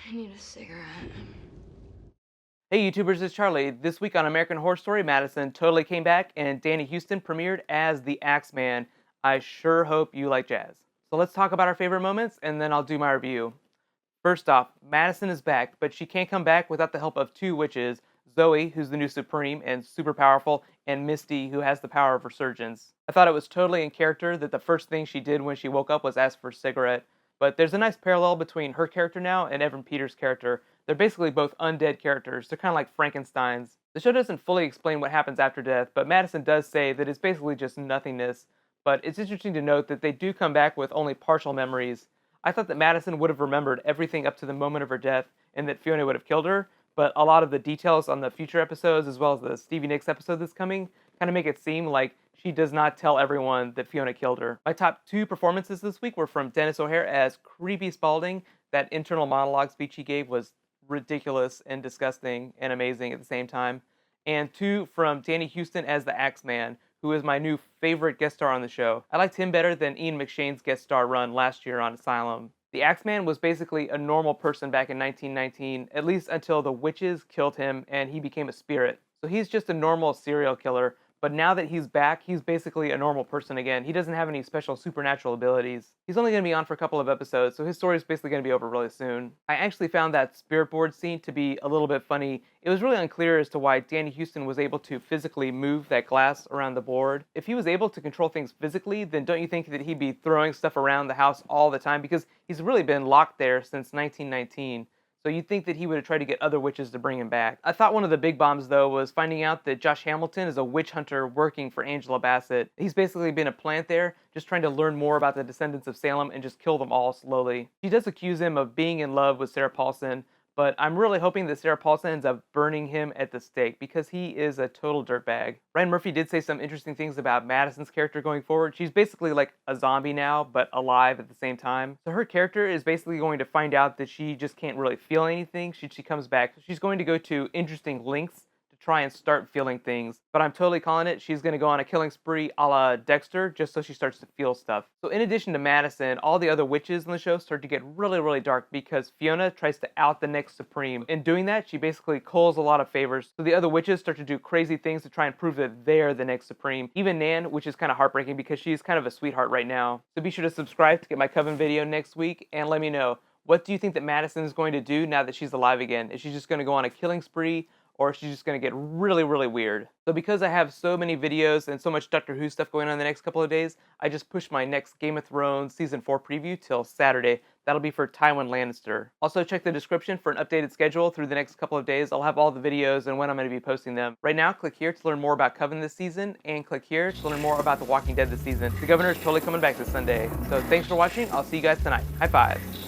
I need a cigarette. Hey YouTubers, it's Charlie. This week on American Horror Story, Madison totally came back and Danny Houston premiered as the Axeman. I sure hope you like jazz. So let's talk about our favorite moments and then I'll do my review. First off, Madison is back, but she can't come back without the help of two witches, Zoe, who's the new Supreme and super powerful, and Misty, who has the power of resurgence. I thought it was totally in character that the first thing she did when she woke up was ask for a cigarette, but there's a nice parallel between her character now and Evan Peters' character. They're basically both undead characters. They're kind of like Frankensteins. The show doesn't fully explain what happens after death, but Madison does say that it's basically just nothingness. But it's interesting to note that they do come back with only partial memories. I thought that Madison would have remembered everything up to the moment of her death and that Fiona would have killed her, but a lot of the details on the future episodes, as well as the Stevie Nicks episode that's coming, kind of make it seem like she does not tell everyone that Fiona killed her. My top two performances this week were from Dennis O'Hare as Creepy Spaulding. That internal monologue speech he gave was ridiculous and disgusting and amazing at the same time. And two from Danny Houston as the Axeman, who is my new favorite guest star on the show. I liked him better than Ian McShane's guest star run last year on Asylum. The Axeman was basically a normal person back in 1919, at least until the witches killed him and he became a spirit. So he's just a normal serial killer, but now that he's back, he's basically a normal person again. He doesn't have any special supernatural abilities. He's only going to be on for a couple of episodes, so his story is basically going to be over really soon. I actually found that spirit board scene to be a little bit funny. It was really unclear as to why Danny Houston was able to physically move that glass around the board. If he was able to control things physically, then don't you think that he'd be throwing stuff around the house all the time? Because he's really been locked there since 1919. So you'd think that he would have tried to get other witches to bring him back. I thought one of the big bombs, though, was finding out that Josh Hamilton is a witch hunter working for Angela Bassett. He's basically been a plant there, just trying to learn more about the descendants of Salem and just kill them all slowly. She does accuse him of being in love with Sarah Paulson, but I'm really hoping that Sarah Paulson ends up burning him at the stake because he is a total dirtbag. Ryan Murphy did say some interesting things about Madison's character going forward. She's basically like a zombie now, but alive at the same time. So her character is basically going to find out that she just can't really feel anything. She comes back. She's going to go to interesting lengths to try and start feeling things. But I'm totally calling it. She's going to go on a killing spree a la Dexter just so she starts to feel stuff. So in addition to Madison, all the other witches in the show start to get really, really dark because Fiona tries to out the next Supreme. In doing that, she basically culls a lot of favors. So the other witches start to do crazy things to try and prove that they're the next Supreme. Even Nan, which is kind of heartbreaking because she's kind of a sweetheart right now. So be sure to subscribe to get my Coven video next week and let me know, what do you think that Madison is going to do now that she's alive again? Is she just going to go on a killing spree? Or she's just going to get really, really weird. So because I have so many videos and so much Doctor Who stuff going on the next couple of days, I just pushed my next Game of Thrones Season 4 preview till Saturday. That'll be for TYWIN Lannister. Also check the description for an updated schedule through the next couple of days. I'll have all the videos and when I'm going to be posting them. Right now, click here to learn more about Coven this season, and click here to learn more about The Walking Dead this season. The Governor is totally coming back this Sunday. So thanks for watching. I'll see you guys tonight. High fives.